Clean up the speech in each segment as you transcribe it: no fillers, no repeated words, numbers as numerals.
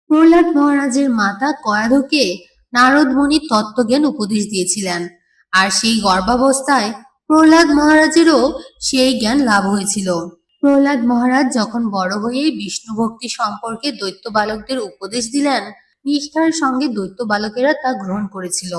প্রহ্লাদ মহারাজের মাতা কয়াধুকে নারদ মুনি তত্ত্বজ্ঞান উপদেশ দিয়েছিলেন, আর সেই গর্ভাবস্থায় প্রহ্লাদ মহারাজেরও সেই জ্ঞান লাভ হয়েছিল। প্রহ্লাদ মহারাজ যখন বড় হয়ে বিষ্ণু ভক্তি সম্পর্কে দৈত্য বালকদের উপদেশ দিলেন, নিষ্ঠার সঙ্গে দৈত্য বালকেরা তা গ্রহণ করেছিল।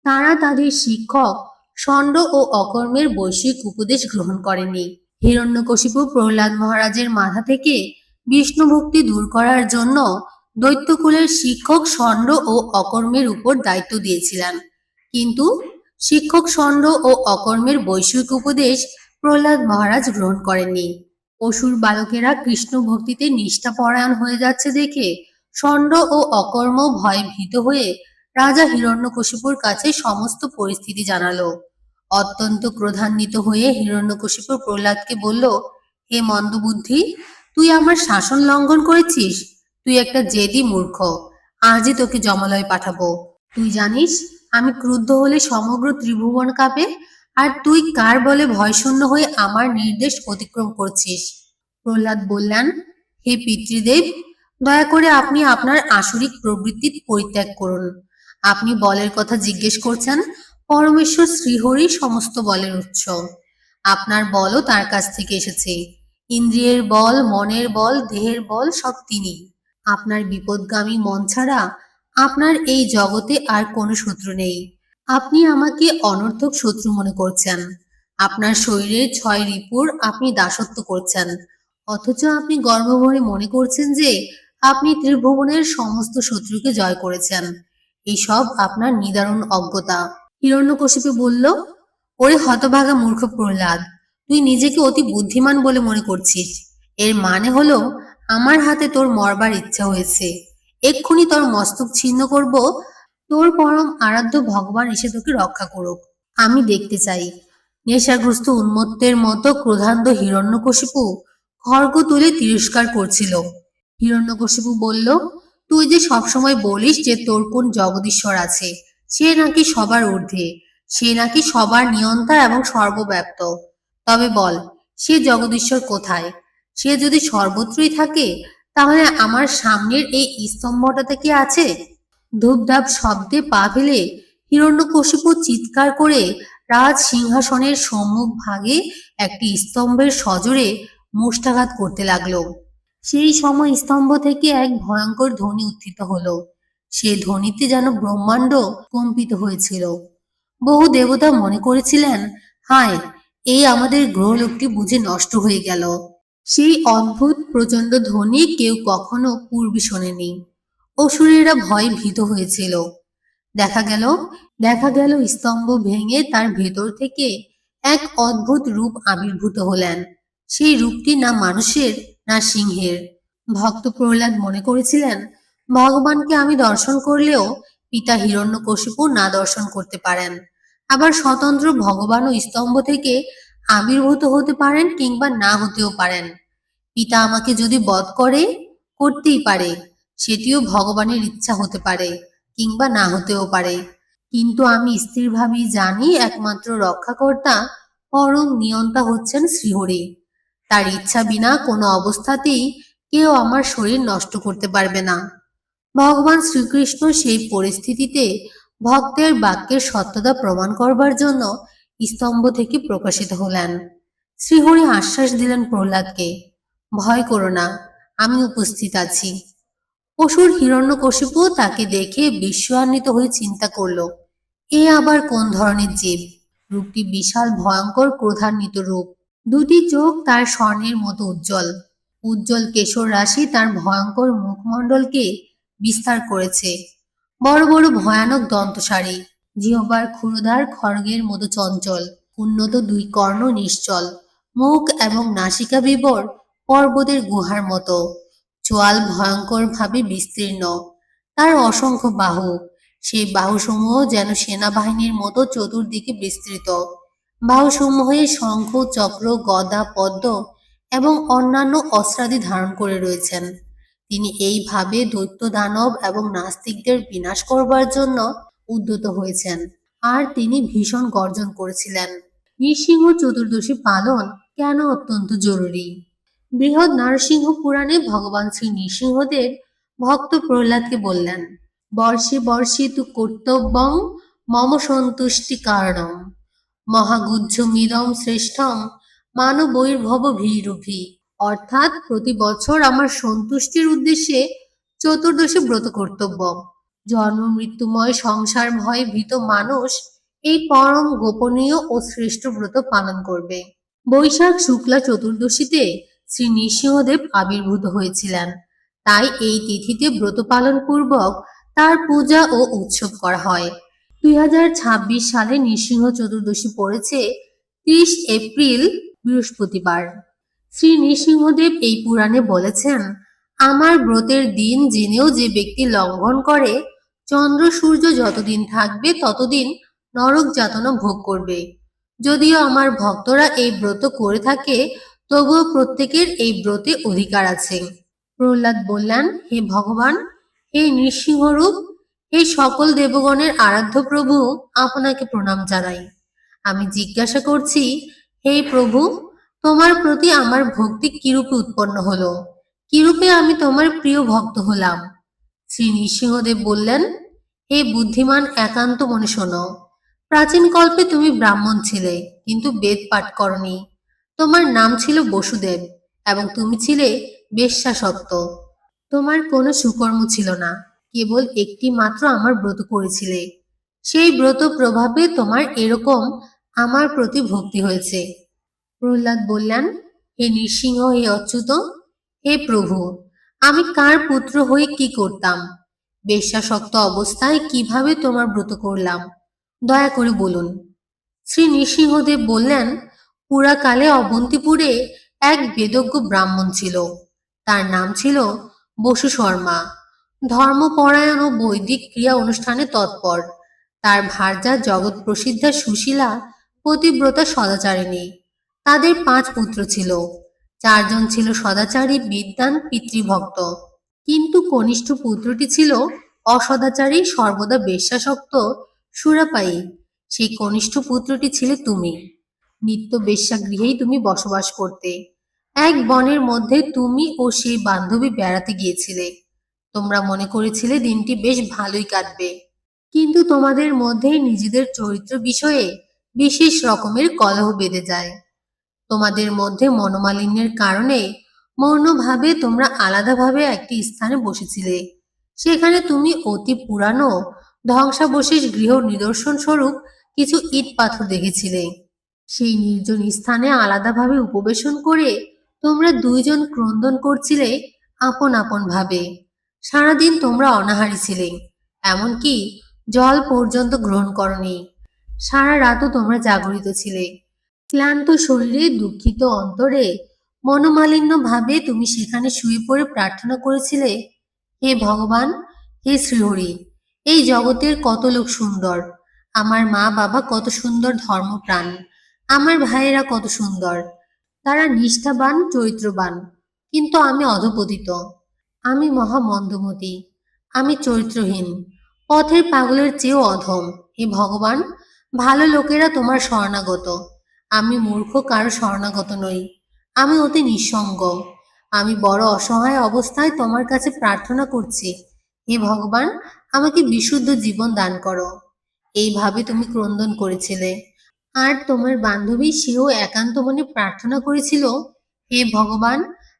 তারা তাদের শিক্ষক ষণ্ড ও অকর্মের বৈশ্বিক উপদেশ গ্রহণ করেনি। হিরণ্যকশিপু প্রহ্লাদ মহারাজের মাথা থেকে বিষ্ণু ভক্তি দূর করার জন্য দৈত্যকুলের শিক্ষক ষণ্ড ও অকর্মের উপর দায়িত্ব দিয়েছিলেন, কিন্তু শিক্ষক ষণ্ড ও অকর্মের বৈশ্বিক উপদেশ প্রহ্লাদ মহারাজ গ্রহণ করেননি। অসুর বালকেরা কৃষ্ণ ভক্তিতে নিষ্ঠাপরায়ণ হয়ে যাচ্ছে দেখে ষণ্ড ও অকর্ম ভয়ে ভীত হয়ে রাজা হিরণ্যকশিপুর কাছে সমস্ত পরিস্থিতি জানালো। অত্যন্ত ক্রোধান্বিত হয়ে হিরণ্যকশিপু প্রহ্লাদকে বলল, হে মন্দবুদ্ধি, তুই আমার শাসন লঙ্ঘন করেছিস। তুই একটা জেদি মূর্খ। আজই তোকে যমালয়ে পাঠাবো। তুই জানিস আমি ক্রুদ্ধ হলে সমগ্র ত্রিভুবন কাঁপে, আর তুই কার বলে ভয়শূন্য হয়ে আমার নির্দেশ অতিক্রম করছিস? প্রহ্লাদ বললেন, হে পিতৃদেব, দয়া করে আপনি আপনার আসরিক প্রবৃত্তি পরিত্যাগ করুন। আপনি বলের কথা জিজ্ঞেস করছেন, পরমেশ্বর শ্রীহরি সমস্ত বলের উৎস। আপনার বলও তার কাছ থেকে এসেছে। ইন্দ্রিয়ের বল, মনের বল, দেহের বল সব তিনি। আপনার বিপদগামী মন ছাড়া আপনার এই জগতে আর কোনো শত্রু নেই। আপনি আমাকে অনর্থক শত্রু মনে করছেন। আপনার শরীরের 6 রিপুর আপনি দাসত্ব করছেন, অথচ আপনি গর্বভরে মনে করছেন যে আপনি ত্রিভুবনের সমস্ত শত্রুকে জয় করেছেন। এইসব আপনার নিদারুণ অজ্ঞতা। হিরণ্যকশিপু বলল, ওরে হতভাগা মূর্খ প্রহ্লাদ, তুই নিজেকে অতি বুদ্ধিমান বলে মনে করছিস। এর মানে হলো আমার হাতে তোর মরবার ইচ্ছা হয়েছে। এক্ষুনি তোর মস্তক ছিন্ন করব। তোর পরম আরাধ্য ভগবান এসে তোকে রক্ষা করুক। আমি দেখতে চাই। নেশাগ্রস্ত উন্মত্তের মতো ক্রোধান্ধ হিরণ্যকশিপু খড়গ তুলে তিরস্কার করছিল। হিরণ্যকশিপু বলল, তুই যে সবসময় বলিস যে তোর কোন জগদীশ্বর আছে, সে নাকি সবার ঊর্ধ্বে, সে নাকি সবার নিয়ন্তা এবং সর্বব্যাপ্ত। তবে বল, সে জগদীশ্বর কোথায়? সে যদি সর্বত্রই থাকে, তাহলে আমার সামনের এই স্তম্ভটাতে কি আছে? ধূপধাপ শব্দে পা ফেলে হিরণ্যকশিপু চিৎকার করে রাজ সিংহাসনের সম্মুখ ভাগে একটি স্তম্ভের সজোরে মুষ্টাঘাত করতে লাগলো। সেই সময় স্তম্ভ থেকে এক ভয়ঙ্কর ধ্বনি উত্থিত হলো। সে ধ্বনিতে যেন ব্রহ্মাণ্ড কম্পিত হয়েছিল। বহু দেবতা মনে করেছিলেন, হায়, এই আমাদের গ্রহলোকটি বুঝি নষ্ট হয়ে গেল। সেই অদ্ভুত প্রচণ্ড ধ্বনি কেউ কখনো পূর্বে শোনেনি। অসুরেরা ভয়ে ভীত হয়েছিল। দেখা গেল দেখা গেল স্তম্ভ ভেঙে তার ভেতর থেকে এক অদ্ভুত রূপ আবির্ভূত হলেন। সেই রূপটি না মানুষের, না সিংহের। ভক্ত প্রহ্লাদ মনে করেছিলেন, ভগবানকে আমি দর্শন করলেও পিতা হিরণ্যকশিপু না দর্শন করতে পারেন। আবার স্বতন্ত্র ভগবানও স্তম্ভ থেকে আবির্ভূত হতে পারেন কিংবা না হতেও পারেন। পিতা আমাকে যদি বধ করতেই পারে, সেটিও ভগবানের ইচ্ছা হতে পারে কিংবা না হতেও পারে। কিন্তু আমি স্থিরভাবেই জানি একমাত্র রক্ষাকর্তা, পরম নিয়ন্তা হচ্ছেন শ্রীহরি। তার ইচ্ছা বিনা কোনো অবস্থাতেই কেউ আমার শরীর নষ্ট করতে পারবে না। ভগবান শ্রীকৃষ্ণ সেই পরিস্থিতিতে ভক্তের বাক্যের সত্যতা প্রমাণ করবার জন্য স্তম্ভ থেকে প্রকাশিত হলেন। শ্রীহরি আশ্বাস দিলেন প্রহ্লাদকে, ভয় করো না, আমি উপস্থিত আছি। অসুর হিরণ্যকশিপু তাকে দেখে বিস্ময়ান্বিত হয়ে চিন্তা করল, এ আবার কোন ধরনের জীব? রূপটি বিশাল, ভয়ঙ্কর, ক্রোধান্বিত রূপ। দুটি চোখ তার স্বর্ণের মতো উজ্জ্বল। উজ্জ্বল কেশর রাশি তার ভয়ঙ্কর মুখমণ্ডলকে বিস্তার করেছে। বড় বড় ভয়ানক দন্তসারি, জিহ্বার ক্ষুরধার খড়গের মতো চঞ্চল। উন্নত 2 কর্ণ নিশ্চল। মুখ এবং নাসিকা বিবর পর্বতের গুহার মতো। চোয়াল ভয়ঙ্কর ভাবে বিস্তীর্ণ। তার অসংখ্য বাহু, সেই বাহুসমূহ যেন সেনাবাহিনীর মতো চতুর্দিকে বিস্তৃত। বাহুসমূহে শঙ্খ, চক্র, গদা, পদ্ম এবং অন্যান্য অস্ত্রাদি ধারণ করে রয়েছেন। তিনি এইভাবে দৈত্য, দানব এবং নাস্তিকদের বিনাশ করবার জন্য উদ্যত হয়েছেন, আর তিনি ভীষণ গর্জন করেছিলেন। নৃসিংহ চতুর্দশী পালন কেন অত্যন্ত জরুরি? বৃহৎ নরসিংহ পুরাণে ভগবান শ্রী নৃসিংহদেব ভক্ত প্রহ্লাদকে বললেন, বর্ষে বর্ষে তু কর্তব্যং মম সন্তুষ্টি কারণম মহাগুহ্যমিদং শ্রেষ্ঠম মানবৈর্ভব ভীরুভি। অর্থাৎ প্রতি বছর আমার সন্তুষ্টির উদ্দেশ্যে চতুর্দশী ব্রত কর্তব্য। জন্ম মৃত্যুময় সংসার ভয়ে ভীত মানুষ এই পরম গোপনীয় ও শ্রেষ্ঠ ব্রত পালন করবে। বৈশাখ শুক্লা চতুর্দশীতে শ্রী নৃসিংহদেব আবির্ভূত হয়েছিলেন, তাই এই তিথিতে ব্রত পালন পূর্বক তার পূজা ও উৎসব করা হয়। 2026 সালে নৃসিংহ চতুর্দশী পড়েছে 30 এপ্রিল বৃহস্পতিবার। শ্রী নৃসিংহদেব এই পুরাণে বলেছেন, আমার ব্রতের দিন জেনেও যে ব্যক্তি লঙ্ঘন করে চন্দ্র সূর্য যতদিন থাকবে ততদিন নরক যাতনা ভোগ করবে। যদিও আমার ভক্তরা এই ব্রত করে থাকে, তবুও প্রত্যেকের এই ব্রতে অধিকার আছে। প্রহ্লাদ বললেন, হে ভগবান, হে নৃসিংহরূপ, হে সকল দেবগণের আরাধ্য প্রভু, আপনাকে প্রণাম জানাই। আমি জিজ্ঞাসা করছি, হে প্রভু, তোমার প্রতি আমার ভক্তি কিরূপে উৎপন্ন হলো, কিরূপে আমি তোমার প্রিয় ভক্ত হলাম? শ্রী নৃসিংহদেব বললেন, হে বুদ্ধিমান একান্ত মনে শোনো। প্রাচীন কল্পে তুমি ব্রাহ্মণ ছিলে, কিন্তু বেদ পাঠ করনি। তোমার নাম ছিল বসুদেব এবং তুমি ছিলে বেশ্যাসক্ত। তোমার কোনো সুকর্ম ছিল না, কেবল একটি মাত্র আমার ব্রত করেছিলে। সেই ব্রত প্রভাবে তোমার এরকম আমার প্রতি ভক্তি হয়েছে। প্রহ্লাদ বললেন, হে নৃসিংহ, হে অচ্যুত, হে প্রভু, আমি কার পুত্র হয়ে কি করতাম? বেশ্যাসক্ত অবস্থায় কিভাবে তোমার ব্রত করলাম? দয়া করে বলুন। শ্রী নৃসিংহদেব বললেন, পুরাকালে অবন্তিপুরে এক বেদজ্ঞ ব্রাহ্মণ ছিল। তার নাম ছিল বসু শর্মা। ধর্মপরায়ণ ও বৈদিক ক্রিয়া অনুষ্ঠানে তৎপর। তার ভার্যা জগৎ প্রসিদ্ধা সুশীলা পতিব্রতা সদাচারিণী। তাদের 5 পুত্র ছিল। 4 জন ছিল সদাচারী বিদ্বান পিতৃভক্ত, কিন্তু কনিষ্ঠ পুত্রটি ছিল অসদাচারী সর্বদা বেশ্যাসক্ত সুরাপায়ী। সেই কনিষ্ঠ পুত্রটি ছিলে তুমি। নিত্য বেশ্যাগৃহেই তুমি বসবাস করতে। এক বনের মধ্যে তুমি ও সেই বান্ধবী বেড়াতে গিয়েছিলে। তোমরা মনে করেছিলে দিনটি বেশ ভালোই কাটবে, কিন্তু তোমাদের মধ্যে নিজেদের চরিত্র বিষয়ে বিশেষ রকমের কলহ বেঁধে যায়। তোমাদের মধ্যে মনোমালিন্যের কারণে মৌনভাবে তোমরা আলাদাভাবে একটি স্থানে বসেছিলে। সেখানে তুমি অতি পুরানো ধ্বংসাবশেষ গৃহ নিদর্শন স্বরূপ কিছু ইট পাথর দেখেছিলে। সেই নির্জন স্থানে আলাদাভাবে উপবেশন করে তোমরা 2 জন ক্রন্দন করছিলে আপন আপন ভাবে। সারাদিন তোমরা অনাহারী ছিলে, এমনকি জল পর্যন্ত গ্রহণ করনি। সারা রাতও তোমরা জাগরিত ছিলে। ক্লান্ত শরীরে দুঃখিত অন্তরে মনোমালিন্য ভাবে তুমি সেখানে শুয়ে পড়ে প্রার্থনা করেছিলে, হে ভগবান, হে শ্রীহরি, এই জগতের কত লোক সুন্দর। আমার মা বাবা কত সুন্দর ধর্মপ্রাণ। আমার ভাইয়েরা কত সুন্দর। তারা নিষ্ঠাবান চরিত্রবান, কিন্তু আমি অধপতিত। আমি মহা মন্দমতি। আমি চরিত্রহীন, পথের পাগলের চেয়েও অধম। হে ভগবান, ভালো লোকেরা তোমার শরণাগত। আমি মূর্খ, কারো শরণাগত নই। আমি অতি নিঃসঙ্গ। আমি বড় অসহায় অবস্থায় তোমার কাছে প্রার্থনা করছি, হে ভগবান, আমাকে বিশুদ্ধ জীবন দান করো। এইভাবে তুমি ক্রন্দন করেছিলে। আর তোমার বান্ধবী সেও একান্ত মনে প্রার্থনা করেছিল, হে ভগবান,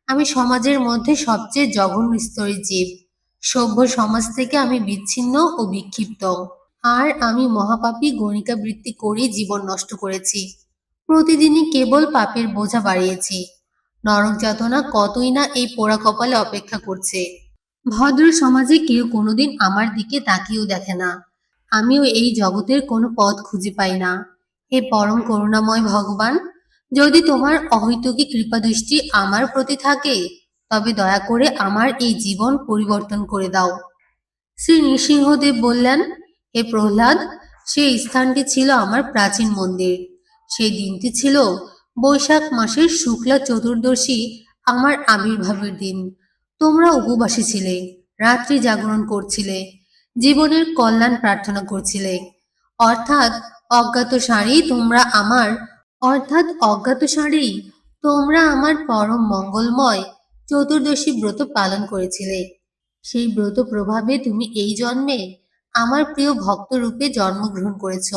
আমি সমাজের মধ্যে সবচেয়ে জঘন্য স্তরের জীব। সভ্য সমাজ থেকে আমি বিচ্ছিন্ন ও বিক্ষিপ্ত। আর আমি মহাপাপী গণিকা বৃত্তি করে জীবন নষ্ট করেছি। প্রতিদিনই কেবল পাপের বোঝা বাড়িয়েছি। নরক যাতনা কতই না এই পোড়া কপালে অপেক্ষা করছে। ভদ্র সমাজে কেউ কোনোদিন আমার দিকে তাকিয়েও দেখে না। আমিও এই জগতের কোনো পথ খুঁজে পাই না। হে পরম করুণাময় ভগবান, যদি তোমার অহৈতুকী কৃপাদৃষ্টি আমার প্রতি থাকে, তবে দয়া করে আমার এই জীবন পরিবর্তন করে দাও। শ্রী নৃসিংহদেব বললেন, হে প্রহ্লাদ, সেই স্থানটি ছিল আমার প্রাচীন মন্দির। সেই দিনটি ছিল বৈশাখ মাসের শুক্লা চতুর্দশী, আমার আবির্ভাবের দিন। তোমরা উপবাসী ছিলে, রাত্রি জাগরণ করছিলে, জীবনের কল্যাণ প্রার্থনা করছিলে। অর্থাৎ অজ্ঞাতসারেই তোমরা আমার অজ্ঞাতসারেই তোমরা আমার পরম মঙ্গলময় চতুর্দশী ব্রত পালন করেছিলে। সেই ব্রত প্রভাবে তুমি এই জন্মে আমার প্রিয় ভক্ত রূপে জন্মগ্রহণ করেছ।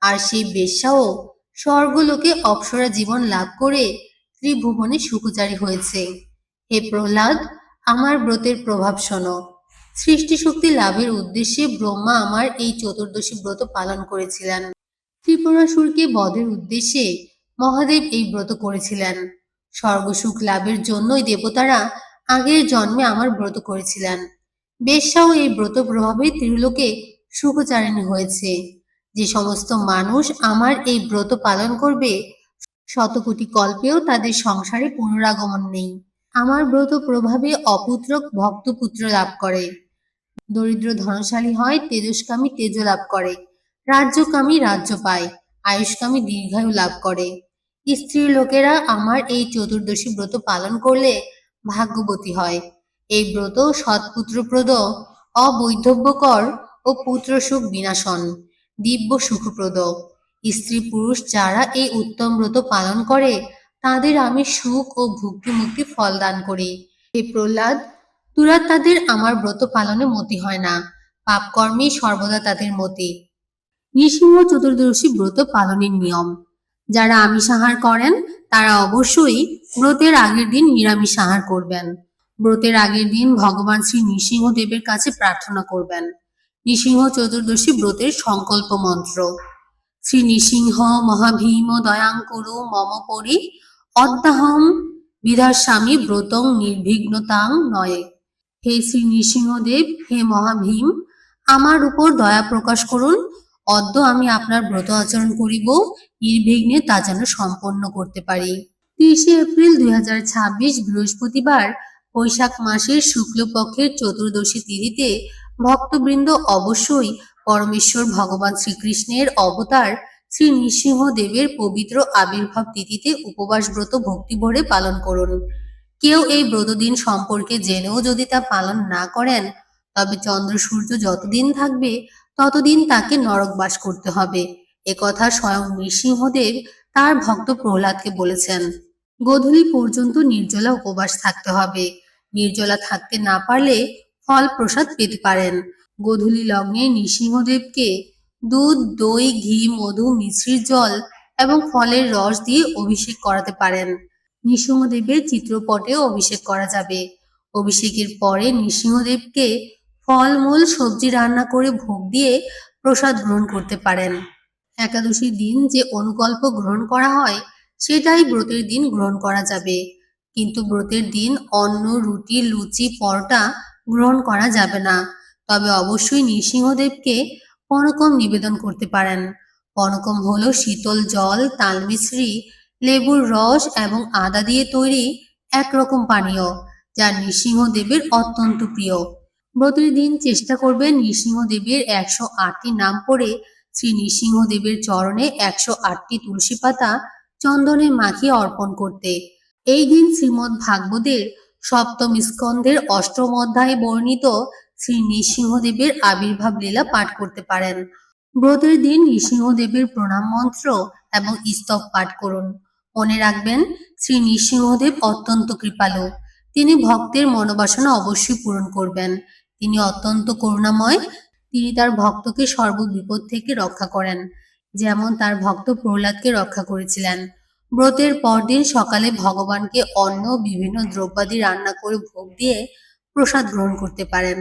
আর সেই বেশ্যাও স্বর্গলোকে অপ্সরা জীবন লাভ করে ত্রিভুবনে সুখচারী হয়েছে। হে প্রহ্লাদ, আমার ব্রতের প্রভাব শোনো। সৃষ্টি শক্তি লাভের উদ্দেশ্যে ব্রহ্মা আমার এই চতুর্দশী ব্রত পালন করেছিলেন। ত্রিপুরাসুরকে বধের উদ্দেশ্যে মহাদেব এই ব্রত করেছিলেন। স্বর্গসুখ লাভের জন্যই দেবতারা আগের জন্মে আমার ব্রত করেছিলেন। বেশ্যাও এই ব্রত প্রভাবে ত্রিলোকে সুখচারিণী হয়েছে। যে সমস্ত মানুষ আমার এই ব্রত পালন করবে, শতকোটি কল্পেও তাদের সংসারে পুনরাগমন নেই। আমার ব্রত প্রভাবে অপুত্রক ভক্তপুত্র লাভ করে, দরিদ্র ধনশালী হয়, তেজস্কামী তেজ লাভ করে, রাজ্যকামী রাজ্য পায়, আয়ুষ্কামী দীর্ঘায়ু লাভ করে। স্ত্রী লোকেরা আমার এই চতুর্দশী ব্রত পালন করলে ভাগ্যবতী হয়। এই ব্রত সৎপুত্রপ্রদ, অবৈধব্যকর ও পুত্রসুখ বিনাশন, দিব্য সুখপ্রদ। স্ত্রী পুরুষ যারা এই উত্তম ব্রত পালন করে তাদের আমি সুখ ও ভুক্তি মুক্তি ফল দান করি। হে প্রহ্লাদ, দুরাত্মাদের আমার ব্রত পালনে মতি হয় না, পাপকর্মেই সর্বদা তাদের মতি। নৃসিংহ চতুর্দশী ব্রত পালনের নিয়ম: যারা আমিষ আহার করেন তারা অবশ্যই ব্রতের আগের দিন নিরামিষ আহার করবেন। ব্রতের আগের দিন ভগবান শ্রী নৃসিংহ দেবের কাছে প্রার্থনা করবেন। নৃসিংহ চতুর্দশী ব্রতের সংকল্প মন্ত্র: শ্রী নৃসিংহ মহাভীম দয়াঙ্কুরু মম পরি অদ্যাহম বিধাস্বামী ব্রতং নির্বিঘ্নতাং নয়ে। হে শ্রী নৃসিংহদেব, হে মহাভীম, আমার উপর দয়া প্রকাশ করুন। অদ্য আমি আপনার ব্রত আচরণ করিব, নির্বিঘ্নে তা যেন সম্পন্ন করতে পারি। 30 এপ্রিল 2026 বৃহস্পতিবার, বৈশাখ মাসের শুক্লপক্ষের চতুর্দশী তিথিতে ভক্তবৃন্দ অবশ্যই পরমেশ্বর ভগবান শ্রীকৃষ্ণের অবতার শ্রী নৃসিংহদেবের পবিত্র আবির্ভাব তিথিতে উপবাস ব্রত ভক্তি ভরে পালন করুন। কেউ এই ব্রতদিন সম্পর্কে জেনেও যদি তা পালন না করেন, তবে চন্দ্র সূর্য যতদিন থাকবে ততদিন তাকে নরকবাস করতে হবে। একথা স্বয়ং নৃসিংহদেব তার ভক্ত প্রহ্লাদকে বলেছেন। গোধূলি পর্যন্ত নির্জলা উপবাস থাকতে হবে। নির্জলা থাকতে না পারলে ফল প্রসাদ পেতে পারেন। গোধূলি লগ্নে নৃসিংহদেবকে দুধ, দই, ঘি, মধু, মিশ্রির জল এবং ফলের রস দিয়ে অভিষেক করাতে পারেন। নৃসিংহদেবের চিত্রপটেও অভিষেক করা যাবে। অভিষেকের পরে নৃসিংহদেবকে ফলমূল সবজি রান্না করে ভোগ দিয়ে প্রসাদ গ্রহণ করতে পারেন। একাদশীর দিন যে অনুকল্প গ্রহণ করা হয় সেটাই ব্রতের দিন গ্রহণ করা যাবে, কিন্তু ব্রতের দিন অন্ন, রুটি, লুচি, পরোটা গ্রহণ করা যাবে না। তবে অবশ্যই নৃসিংহদেবকে পনকম নিবেদন করতে পারেন। পনকম হলো শীতল জল, তালমিছরি, লেবুর রস এবং আদা দিয়ে তৈরি একরকম পানীয়, যা নৃসিংহদেবের অত্যন্ত প্রিয়। ব্রতের দিন চেষ্টা করবেন নৃসিংহদেবের 108টি নাম পড়ে শ্রী নৃসিংহদেবের চরণে 108টি তুলসী পাতা চন্দনে মাখিয়ে অর্পণ করতে। এই দিন শ্রীমদ্ ভাগবতের সপ্তম স্কন্ধের অষ্টম অধ্যায়ে বর্ণিত শ্রী নৃসিংহদেবের আবির্ভাব লীলা পাঠ করতে পারেন। ব্রতের দিন নৃসিংহদেবের প্রণাম মন্ত্র এবং স্তব পাঠ করুন। মনে রাখবেন, শ্রী নৃসিংহদেব অত্যন্ত কৃপালু। তিনি ভক্তের মনোবাসনা অবশ্যই পূরণ করবেন। তিনি অত্যন্ত করুণাময়। তিনি তার ভক্তকে সর্ববিপদ থেকে রক্ষা করেন, যেমন তার ভক্ত প্রহ্লাদকে রক্ষা করেছিলেন। ব্রতের পরদিন সকালে ভগবানকে অন্ন, বিভিন্ন দ্রব্যাদি রান্না করে ভোগ দিয়ে প্রসাদ গ্রহণ করতে পারেন।